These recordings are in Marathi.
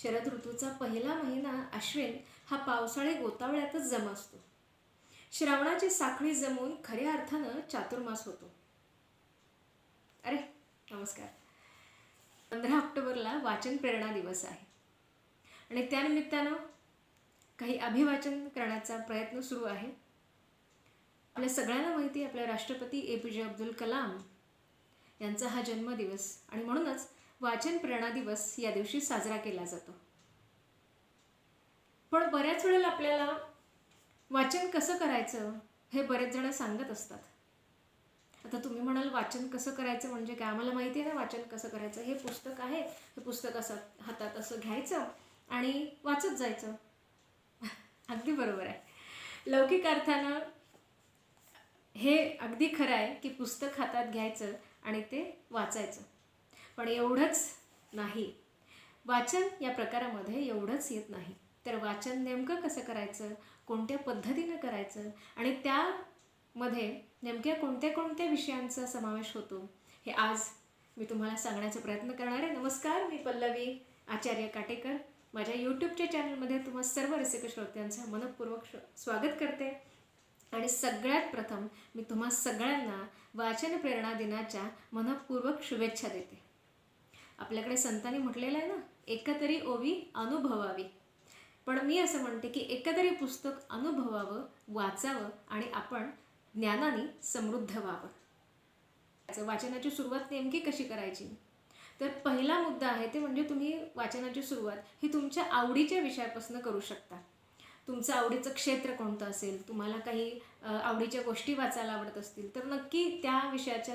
शरद ऋतूचा पहिला महिना अश्विन हा पावसाळी गोतावळ्यातच जमा असतो. श्रावणाची साखळी जमून खऱ्या अर्थानं चातुर्मास होतो. अरे नमस्कार. 15 ऑक्टोबरला वाचन प्रेरणा दिवस आहे आणि त्यानिमित्तानं काही अभिवाचन करण्याचा प्रयत्न सुरू आहे. आपल्या सगळ्यांना माहिती आपल्या राष्ट्रपती APJ अब्दुल कलाम यांचा हा जन्मदिवस आणि म्हणूनच वाचन प्रेरणा दिवस या दिवशी साजरा केला जातो. पण बऱ्याच वेळेला आपल्याला वाचन कसं करायचं हे बरेच जण सांगत असतात. आता तुम्ही म्हणाल वाचन कसं करायचं म्हणजे काय? आम्हाला माहिती आहे ना वाचन कसं करायचं. हे पुस्तक आहे, हे पुस्तक असं हातात असं घ्यायचं आणि वाचत जायचं. अगदी बरोबर आहे. लौकिक अर्थानं हे अगदी खरं आहे की पुस्तक हातात घ्यायचं आणि ते वाचायचं. पण एवढंच नाही. वाचन या प्रकारामध्ये एवढंच येत नाही. तर वाचन नेमकं कसं करायचं, कोणत्या पद्धतीनं करायचं आणि त्यामध्ये नेमक्या कोणत्या कोणत्या विषयांचा समावेश होतो हे आज मी तुम्हाला सांगण्याचा प्रयत्न करणार आहे. नमस्कार, मी पल्लवी आचार्य काटेकर. माझ्या यूट्यूबच्या चॅनलमध्ये तुम्हा सर्व रसिक श्रोत्यांचं मनःपूर्वक स्वागत करते. आणि सगळ्यात प्रथम मी तुम्हा सगळ्यांना वाचन प्रेरणा दिनाच्या मनःपूर्वक शुभेच्छा देते. आपल्याकडे संतांनी म्हटलेलं आहे ना, एकतरी ओवी अनुभवावी. पण मी असं म्हणते की एकतरी पुस्तक अनुभवावं, वाचावं आणि आपण ज्ञानाने समृद्ध व्हावं. वाचनाची सुरुवात नेमकी कशी करायची? तर पहिला मुद्दा आहे ते म्हणजे तुम्ही वाचनाची सुरुवात ही तुमच्या आवडीच्या विषयापासून करू शकता. तुमचं आवडीचं क्षेत्र कोणतं असेल, तुम्हाला काही आवडीच्या गोष्टी वाचायला आवडत असतील तर नक्की त्या विषयाच्या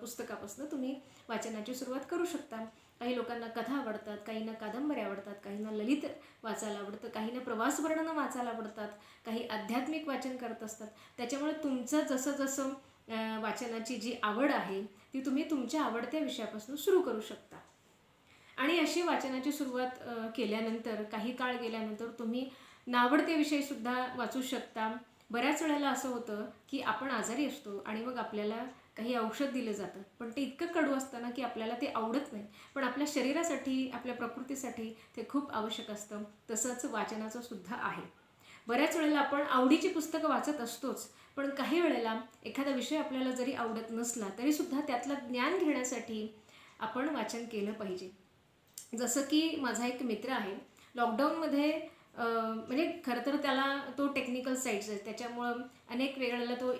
पुस्तकापासून तुम्ही वाचनाची सुरुवात करू शकता. काही लोकांना कथा आवडतात, काहींना कादंबऱ्या आवडतात, काहींना ललित वाचायला आवडतं, काहींना प्रवास वर्णनं वाचायला आवडतात, काही आध्यात्मिक वाचन करत असतात. त्याच्यामुळे तुमचं जसं जसं वाचनाची जी आवड आहे ती तुम्ही तुमच्या आवडत्या विषयापासून सुरू करू शकता. आणि अशी वाचनाची सुरुवात केल्यानंतर काही काळ गेल्यानंतर तुम्ही नावडते विषयसुद्धा वाचू शकता. बऱ्याच वेळेला असं होतं की आपण आजारी असतो आणि मग आपल्याला काही औषध दिलं जातं, पण ते इतकं कडू असतं ना की आपल्याला ते आवडत नाही. पण आपल्या शरीरासाठी, आपल्या प्रकृतीसाठी ते खूप आवश्यक असतं. तसंच वाचनाचं सुद्धा आहे. बऱ्याच वेळेला आपण आवडीची पुस्तकं वाचत असतोच, पण काही वेळेला एखादा विषय आपल्याला जरी आवडत नसला तरीसुद्धा त्यातलं ज्ञान घेण्यासाठी आपण वाचन केलं पाहिजे. जसं की माझा एक मित्र आहे, लॉकडाऊनमध्ये म्हणजे खरं तर त्याला तो टेक्निकल साईट्स आहे, त्याच्यामुळं अनेक वेळेला तो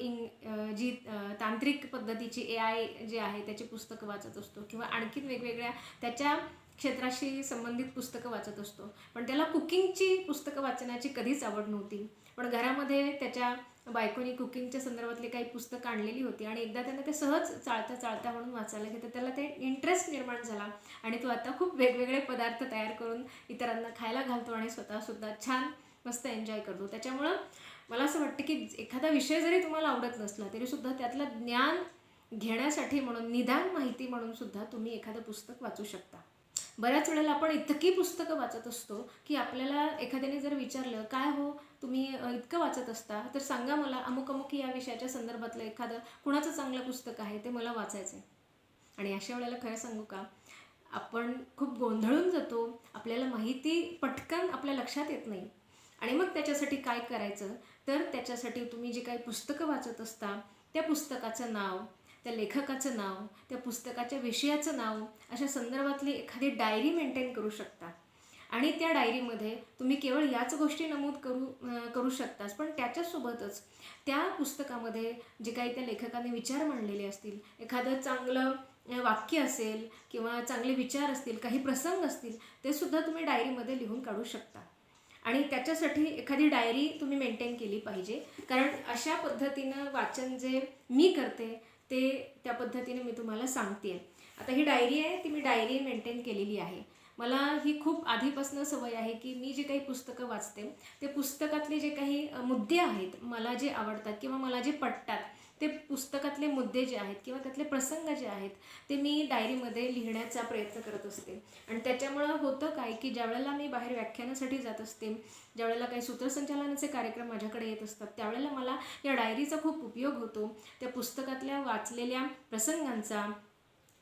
जी तांत्रिक पद्धतीची AI जे आहे त्याची पुस्तकं वाचत असतो किंवा आणखीन वेगवेगळ्या त्याच्या क्षेत्राशी संबंधित पुस्तकं वाचत असतो. पण त्याला कुकिंगची पुस्तकं वाचण्याची कधीच आवड नव्हती. पण घरामध्ये त्याच्या बायकोनी कुकिंगच्या संदर्भातली काही पुस्तकं आणलेली होती आणि एकदा त्यानं ते सहज चाळता चाळता म्हणून वाचायला घेतलं. त्याला ते इंटरेस्ट निर्माण झाला आणि तो आता खूप वेगवेगळे पदार्थ तयार करून इतरांना खायला घालतो आणि स्वतःसुद्धा छान मस्त एन्जॉय करतो. त्याच्यामुळं मला असं वाटतं की एखादा विषय जरी तुम्हाला आवडत नसला तरीसुद्धा त्यातलं ज्ञान घेण्यासाठी म्हणून, निदान माहिती म्हणून सुद्धा तुम्ही एखादं पुस्तक वाचू शकता. बऱ्याच वेळेला आपण इतकी पुस्तकं वाचत असतो की आपल्याला एखाद्याने जर विचारलं, काय हो तुम्ही इतकं वाचत असता तर सांगा मला अमुक अमुक या विषयाच्या संदर्भातलं एखादं कुणाचं चांगलं पुस्तक आहे ते मला वाचायचं आहे. आणि अशा वेळेला खरं सांगू का, आपण खूप गोंधळून जातो. आपल्याला माहिती पटकन आपल्या लक्षात येत नाही. आणि मग त्याच्यासाठी काय करायचं, तर त्याच्यासाठी तुम्ही जे काही पुस्तकं वाचत असता त्या पुस्तकाचं नाव, त्या लेखकाचं नाव, त्या पुस्तकाच्या विषयाचं नाव अशा संदर्भातली एखादी डायरी मेंटेन करू शकता. आणि त्या डायरीमध्ये तुम्ही केवळ याच गोष्टी नमूद करू शकताच, पण त्याच्यासोबतच त्या पुस्तकामध्ये जे काही त्या लेखकाने विचार मांडलेले असतील, एखादं चांगलं वाक्य असेल किंवा चांगले विचार असतील, काही प्रसंग असतील, ते सुद्धा तुम्ही डायरीमध्ये लिहून काढू शकता. आणि त्याच्यासाठी एखादी डायरी तुम्ही मेंटेन केली पाहिजे. कारण अशा पद्धतीनं वाचन जे मी करते ते त्या पद्धतीने मी तुम्हाला सांगते आहे. आता ही डायरी आहे, ती मी डायरी मेंटेन केलेली आहे. मला ही खूप आधीपासून सवय आहे की मी जे काही पुस्तकं वाचते ते पुस्तकातले जे काही मुद्दे आहेत, मला जे आवडतात किंवा मला जे पटतात, ते पुस्तकातले मुद्दे जे आहेत किंवा त्यातले प्रसंग जे आहेत ते मी डायरीमध्ये लिहिण्याचा प्रयत्न करत असते. आणि त्याच्यामुळं होतं काय की ज्यावेळेला मी बाहेर व्याख्यानासाठी जात असते, ज्यावेळेला काही सूत्रसंचालनाचे कार्यक्रम माझ्याकडे येत असतात, त्यावेळेला मला या डायरीचा खूप उपयोग होतो. त्या पुस्तकातल्या वाचलेल्या प्रसंगांचा,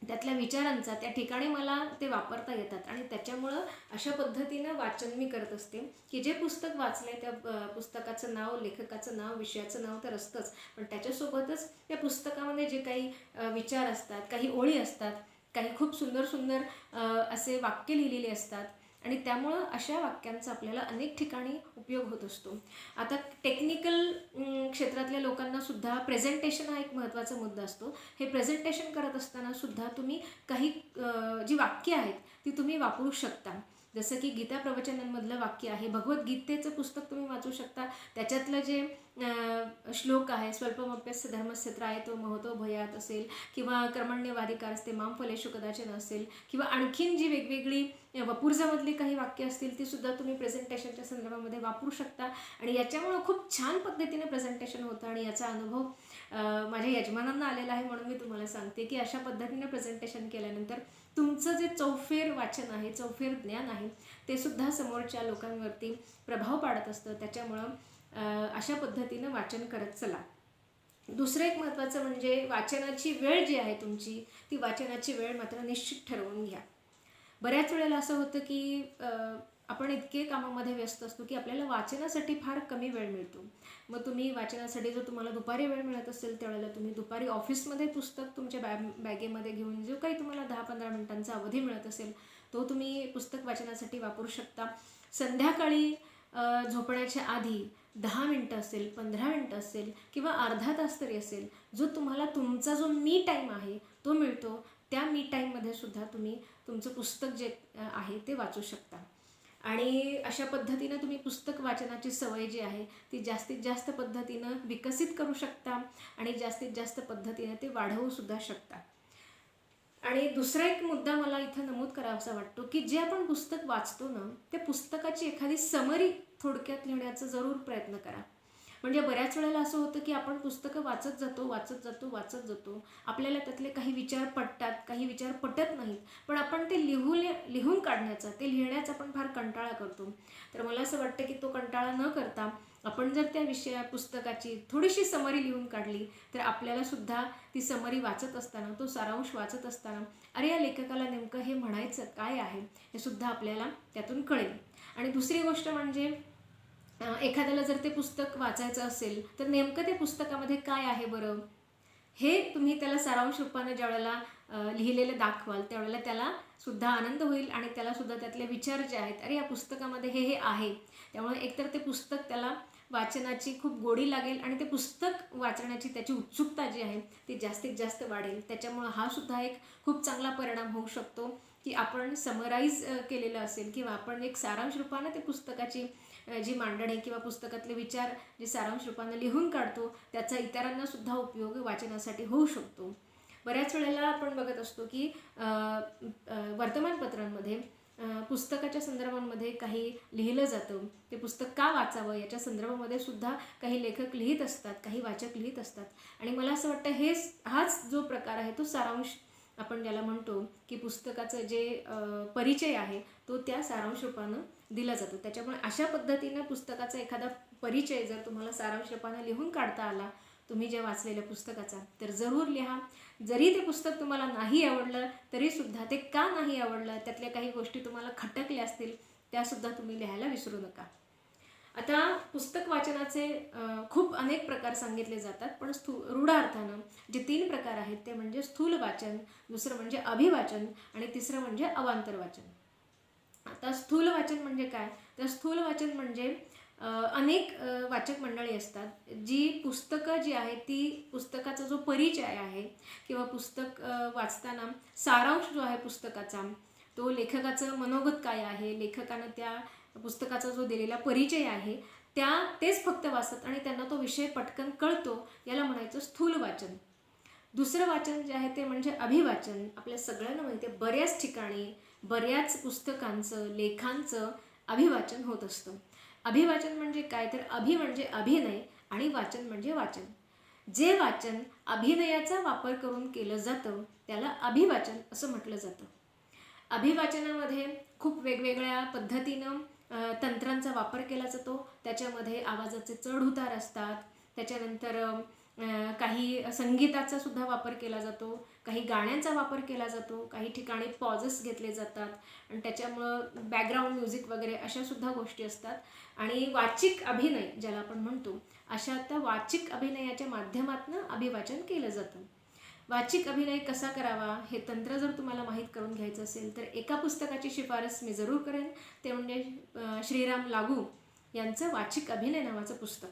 त्यातल्या विचारांचा त्या ठिकाणी मला ते वापरता येतात आणि त्याच्यामुळं अशा पद्धतीनं वाचन मी करत असते की जे पुस्तक वाचले त्या पुस्तकाचं नाव, लेखकाचं नाव, विषयाचं नाव तर असतंच, पण त्याच्यासोबतच त्या पुस्तकामध्ये जे काही विचार असतात, काही ओळी असतात, काही खूप सुंदर सुंदर असे वाक्य लिहिलेले असतात आणि त्यामुळं अशा वाक्यांचा आपल्याला अनेक ठिकाणी उपयोग होत असतो. आता टेक्निकल क्षेत्रातल्या लोकांना सुद्धा प्रेझेंटेशन हा एक महत्त्वाचा मुद्दा असतो. हे प्रेझेंटेशन करत असताना सुद्धा तुम्ही काही जी वाक्य आहेत ती तुम्ही वापरू शकता. जसं की गीता प्रवचनांमधलं वाक्य आहे, भगवद्गीतेचं पुस्तक तुम्ही वाचू शकता. त्याच्यातलं जे श्लोक आहे, स्वल्पमप्यस्य धर्मस्य त्रायतो महतो भयात असेल, किंवा कर्मण्यवाधिकारस्ते मां फलेषु कदाचन असेल, किंवा आणखीन जी वेगवेगळी वपुर्झामधली काही वाक्य असतील ती सुद्धा तुम्ही प्रेझेंटेशनच्या संदर्भामध्ये वापरू शकता आणि याच्यामुळं खूप छान पद्धतीने प्रेझेंटेशन होतं आणि याचा अनुभव माझ्या यजमानांना आलेला आहे. म्हणून मी तुम्हाला सांगते की अशा पद्धतीने प्रेझेंटेशन केल्यानंतर तुमचं जे चौफेर वाचन आहे, चौफेर ज्ञान आहे, ते सुद्धा समोरच्या लोकांवरती प्रभाव पाडत असतं. त्याच्यामुळं अशा पद्धतीनं वाचन करत चला. दुसरं एक महत्त्वाचं म्हणजे वाचनाची वेळ जी आहे तुमची, ती वाचनाची वेळ मात्र निश्चित ठरवून घ्या. बऱ्याच वेळेला असं होतं की आपण इतके कामामध्ये व्यस्त असतो की आपल्याला वाचनासाठी फार कमी वेळ मिळतो. मग तुम्ही वाचनासाठी जर तुम्हाला दुपारी वेळ मिळत असेल त्यावेळेला तुम्ही दुपारी ऑफिसमध्ये पुस्तक तुमच्या बॅगेमध्ये घेऊन जो काही तुम्हाला 10-15 मिनिटांचा अवधी मिळत असेल तो तुम्ही पुस्तक वाचनासाठी वापरू शकता. संध्याकाळी झोपण्याच्या आधी 10 मिनटं असेल, 15 मिनटं असेल किंवा अर्धा तास तरी असेल, जो तुम्हाला तुमचा जो मी टाईम आहे तो मिळतो, त्या मी टाईममध्ये सुद्धा तुम्ही तुमचं पुस्तक जे आहे ते वाचू शकता. आणि अशा पद्धतीनं तुम्ही पुस्तक वाचनाची सवय जी आहे ती जास्तीत जास्त पद्धतीनं विकसित करू शकता आणि जास्तीत जास्त पद्धतीनं ते वाढवू सुद्धा शकता. आणि दुसरा एक मुद्दा मला इथं नमूद करावासा वाटतो की जे आपण पुस्तक वाचतो ना, त्या पुस्तकाची एखादी समरी थोडक्यात लिहिण्याचा जरूर प्रयत्न करा. म्हणजे बऱ्याच वेळेला असं होतं की आपण पुस्तकं वाचत जातो, आपल्याला त्यातले काही विचार पटतात, काही विचार पटत नाहीत, पण आपण ते लिहून काढण्याचा, ते लिहिण्याचा आपण फार कंटाळा करतो. तर मला असं वाटतं की तो कंटाळा न करता आपण जर त्या पुस्तकाची थोडीशी समरी लिहून काढली तर आपल्याला सुद्धा ती समरी वाचत असताना, तो सारांश वाचत असताना, अरे या लेखकाला नेमकं हे म्हणायचं काय आहे हे सुद्धा आपल्याला त्यातून कळेल. आणि दुसरी गोष्ट म्हणजे एखाद्याला जर ते पुस्तक वाचायचं असेल तर नेमकं ते पुस्तकामध्ये काय आहे बरं, हे तुम्ही त्याला सारांश रूपाने ज्यावेळेला लिहिलेलं दाखवाल त्यावेळेला त्याला सुद्धा आनंद होईल आणि त्याला सुद्धा त्यातले विचार जे आहेत, अरे या पुस्तकामध्ये हे आहे, त्यामुळे एकतर ते पुस्तक त्याला वाचनाची खूप गोडी लागेल आणि ते पुस्तक वाचण्याची त्याची उत्सुकता जी आहे ती जास्तीत जास्त वाढेल. त्याच्यामुळं हा सुद्धा एक खूप चांगला परिणाम होऊ शकतो की आपण समराईज केलेलं असेल किंवा आपण एक सारांश रूपानं ते पुस्तकाची जी मांडणी किंवा पुस्तकातले विचार जे सारांश रूपानं लिहून काढतो त्याचा इतरांना सुद्धा उपयोग वाचनासाठी होऊ शकतो. बऱ्याच वेळेला आपण बघत असतो की वर्तमानपत्रांमध्ये पुस्तकाच्या संदर्भामध्ये काही लिहिलं जातं, ते पुस्तक का वाचावं याच्या संदर्भामध्ये सुद्धा काही लेखक लिहित असतात, काही वाचक लिहित असतात. आणि मला असं वाटतं हाच जो प्रकार आहे तो सारांश आपण ज्याला म्हणतो की पुस्तकाचं जे परिचय आहे तो त्या सारांश रूपानं दिला जातो. त्याच्यामुळे अशा पद्धतीनं पुस्तकाचा एखादा परिचय जर तुम्हाला सारांश रूपानं लिहून काढता आला तुम्ही जे वाचलेल्या पुस्तकाचा, तर जरूर लिहा. जरी ते पुस्तक तुम्हाला नाही आवडलं तरीसुद्धा ते का नाही आवडलं, त्यातल्या काही गोष्टी तुम्हाला खटकल्या असतील त्यासुद्धा तुम्ही लिहायला विसरू नका. आता पुस्तक वाचनाचे खूप अनेक प्रकार सांगितले जातात, पण रूढ अर्थानं जे 3 प्रकार आहेत ते म्हणजे स्थूल वाचन, दुसरं म्हणजे अभिवाचन आणि तिसरं म्हणजे अवांतर वाचन. आता स्थूल वाचन म्हणजे काय, तर स्थूल वाचन म्हणजे अनेक वाचक मंडळी असतात जी पुस्तकं जी आहेत ती पुस्तकाचा जो परिचय आहे किंवा पुस्तक वाचताना सारांश जो आहे पुस्तकाचा, तो लेखकाचं मनोगत काय आहे, लेखकानं त्या पुस्तकाचा जो दिलेला परिचय आहे तेच फक्त वाचतात आणि त्यांना तो विषय पटकन कळतो, याला म्हणायचं स्थूल वाचन. दुसरं वाचन जे आहे ते म्हणजे अभिवाचन. आपल्या सगळ्यांना माहिती आहे बऱ्याच ठिकाणी बऱ्याच पुस्तकांचं, लेखांचं अभिवाचन होत असतं. अभिवाचन म्हणजे काय, तर अभि म्हणजे अभिनय आणि वाचन म्हणजे वाचन. जे वाचन अभिनयाचा वापर करून केलं जातं त्याला अभिवाचन असं म्हटलं जातं. अभिवाचनामध्ये खूप वेगवेगळ्या पद्धतीनं तंत्रांचा वापर केला जातो. त्याच्यामध्ये आवाजाचे चढ उतार असतात, त्याच्यानंतर काही संगीताचा सुद्धा वापर केला जातो, काही गाण्यांचा वापर केला जातो, काही ठिकाणी पॉजेस घेतले जातात आणि त्याच्यामुळं बॅकग्राऊंड म्युझिक वगैरे अशा सुद्धा गोष्टी असतात. आणि वाचिक अभिनय ज्याला आपण म्हणतो, अशा त्या वाचिक अभिनयाच्या माध्यमातून अभिवाचन केलं जातं. वाचिक अभिनय कसा करावा हे तंत्र जर तुम्हाला माहीत करून घ्यायचं असेल तर एका पुस्तकाची शिफारस मी जरूर करेन, ते म्हणजे श्रीराम लागू यांचं वाचिक अभिनय नावाचं पुस्तक.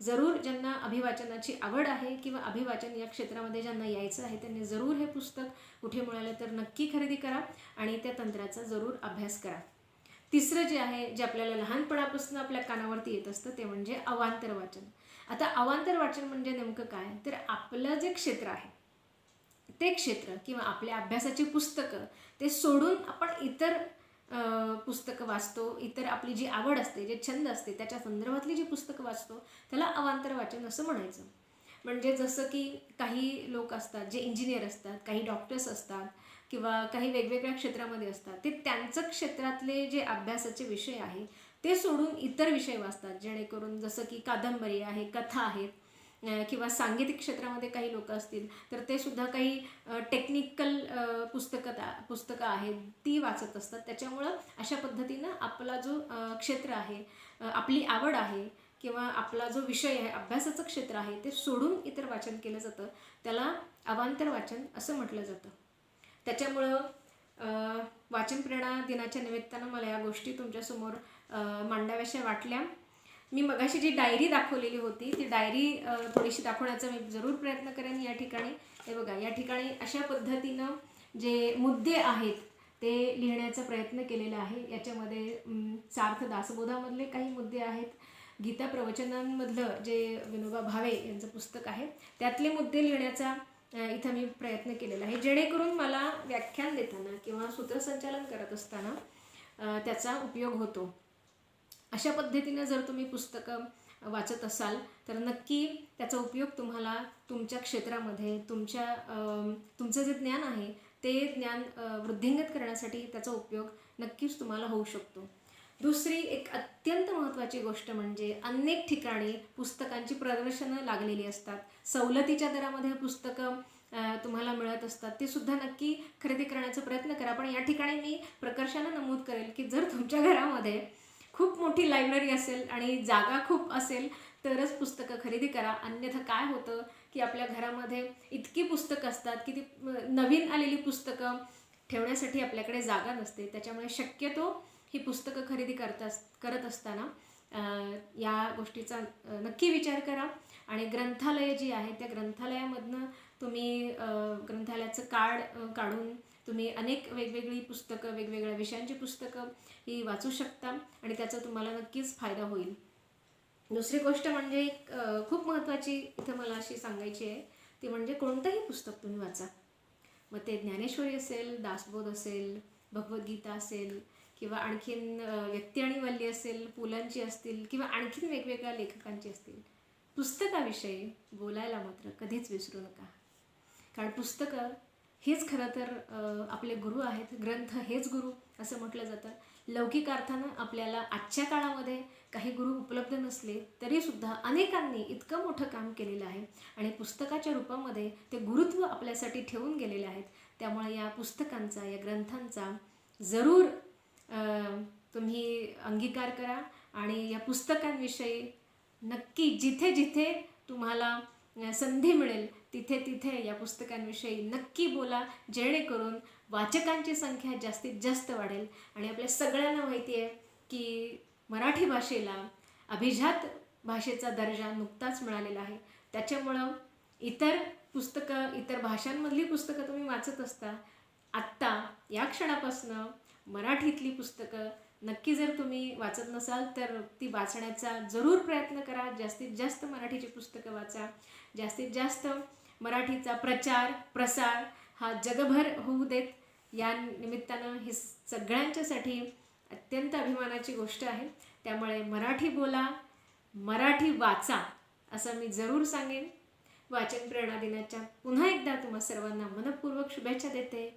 जरूर ज्यांना अभिवाचनाची आवड आहे किंवा अभिवाचन या क्षेत्रामध्ये ज्यांना यायचं आहे त्यांनी जरूर हे पुस्तक कुठे मिळालं तर नक्की खरेदी करा आणि त्या तंत्राचा जरूर अभ्यास करा. तिसरं जे आहे, जे आपल्याला लहानपणापासून आपल्या कानावरती येत असतं, ते म्हणजे अवांतर वाचन. आता अवांतर वाचन म्हणजे नेमकं काय, तर आपलं जे क्षेत्र आहे ते क्षेत्र किंवा आपल्या अभ्यासाची पुस्तकं ते सोडून आपण इतर पुस्तकं वाचतो, इतर आपली जी आवड असते, जे छंद असते त्याच्या संदर्भातली जी पुस्तकं वाचतो त्याला अवांतर वाचन असं म्हणायचं. म्हणजे जसं की काही लोक असतात जे इंजिनियर असतात, काही डॉक्टर्स असतात किंवा काही वेगवेगळ्या क्षेत्रामध्ये असतात, ते त्यांचं क्षेत्रातले जे अभ्यासाचे विषय आहे ते सोडून इतर विषय वाचतात, जेणेकरून जसं की कादंबरी आहे, कथा आहेत किंवा सांगीतिक क्षेत्रामध्ये काही लोक असतील तर ते सुद्धा काही टेक्निकल पुस्तकं आहेत ती वाचत असतात. त्याच्यामुळं अशा पद्धतीनं आपला जो क्षेत्र आहे, आपली आवड आहे किंवा आपला जो विषय आहे, अभ्यासाचं क्षेत्र आहे, ते सोडून इतर वाचन केलं जातं, त्याला अवांतर वाचन असं म्हटलं जातं. त्याच्यामुळं वाचन प्रेरणा दिनाच्या निमित्तानं मला या गोष्टी तुमच्यासमोर मांडाव्याशा वाटल्या. मी मगाशी जी डायरी दाखवलेली होती ती डायरी थोडीशी दाखवण्याचा मी जरूर प्रयत्न करेन. या ठिकाणी हे बघा, या ठिकाणी अशा पद्धतीनं जे मुद्दे आहेत ते लिहिण्याचा प्रयत्न केलेला आहे. याच्यामध्ये सार्थ दासबोधामधले काही मुद्दे आहेत, गीता प्रवचनांमधलं जे विनोबा भावे यांचं पुस्तक आहे त्यातले मुद्दे लिहिण्याचा इथं मी प्रयत्न केलेला आहे, जेणेकरून मला व्याख्यान देताना किंवा सूत्रसंचालन करत असताना त्याचा उपयोग होतो. अशा पद्धतीनं जर तुम्ही पुस्तकं वाचत असाल तर नक्की त्याचा उपयोग तुम्हाला तुमच्या क्षेत्रामध्ये तुमचं जे ज्ञान आहे ते ज्ञान वृद्धिंगत करण्यासाठी त्याचा उपयोग नक्कीच तुम्हाला होऊ शकतो. दुसरी एक अत्यंत महत्त्वाची गोष्ट म्हणजे अनेक ठिकाणी पुस्तकांची प्रदर्शनं लागलेली असतात, सवलतीच्या दरामध्ये पुस्तकं तुम्हाला मिळत असतात, ते सुद्धा नक्की खरेदी करण्याचा प्रयत्न करा. पण या ठिकाणी मी प्रकर्षानं नमूद करेल की जर तुमच्या घरामध्ये खूप मोठी लायब्ररी असेल आणि जागा खूप असेल तरच पुस्तकं खरेदी करा. अन्यथा काय होतं की आपल्या घरामध्ये इतकी पुस्तकं असतात की ती नवीन आलेली पुस्तकं ठेवण्यासाठी आपल्याकडे जागा नसते. त्याच्यामुळे शक्यतो ही पुस्तकं खरेदी करत असताना या गोष्टीचा नक्की विचार करा. आणि ग्रंथालय जी आहे त्या ग्रंथालयामधनं तुम्ही ग्रंथालयाचं कार्ड काढून तुम्ही अनेक वेगवेगळी पुस्तकं, वेगवेगळ्या विषयांची पुस्तकं ही वाचू शकता आणि त्याचा तुम्हाला नक्कीच फायदा होईल. दुसरी गोष्ट म्हणजे खूप महत्त्वाची इथं मला अशी सांगायची आहे, ती म्हणजे कोणतंही पुस्तक तुम्ही वाचा, मग ते ज्ञानेश्वरी असेल, दासबोध असेल, भगवद्गीता असेल किंवा आणखीन व्यक्ती आणि वल्ली असेल, पुलंची असतील किंवा आणखीन वेगवेगळ्या लेखकांची असतील, पुस्तकाविषयी बोलायला मात्र कधीच विसरू नका. कारण पुस्तकं हेच खरं तर आपले गुरु आहेत, ग्रंथ हेच गुरु असं म्हटलं जातं. लौकिक अर्थानं आपल्याला आजच्या काळामध्ये काही गुरु उपलब्ध नसले तरीसुद्धा अनेकांनी इतकं मोठं काम केलेलं आहे आणि पुस्तकाच्या रूपामध्ये ते गुरुत्व आपल्यासाठी ठेवून गेलेले आहेत. त्यामुळे या पुस्तकांचा, या ग्रंथांचा जरूर तुम्ही अंगीकार करा आणि या पुस्तकांविषयी नक्की जिथे जिथे तुम्हाला संधी मिळेल तिथे तिथे या पुस्तकांविषयी नक्की बोला, जेणेकरून वाचकांची संख्या जास्तीत जास्त वाढेल. आणि आपल्या सगळ्यांना माहिती आहे की मराठी भाषेला अभिजात भाषेचा दर्जा नुकताच मिळालेला आहे. त्याच्यामुळं इतर पुस्तकं, इतर भाषांमधली पुस्तकं तुम्ही वाचत असता, आत्ता या क्षणापासून मराठीतली पुस्तकं नक्की जर तुम्ही वाचत नसाल तर ती वाचण्याचा जरूर प्रयत्न करा. जास्तीत जास्त मराठीची पुस्तकं वाचा. जास्तीत जास्त मराठीचा प्रचार प्रसार हा जगभर होऊ देत. या निमित्तानं ही सगळ्यांच्यासाठी अत्यंत अभिमानाची गोष्ट आहे. त्यामुळे मराठी बोला, मराठी वाचा असं मी जरूर सांगेन. वाचन प्रेरणा दिनाच्या पुन्हा एकदा तुम्हा सर्वांना मनपूर्वक शुभेच्छा देते.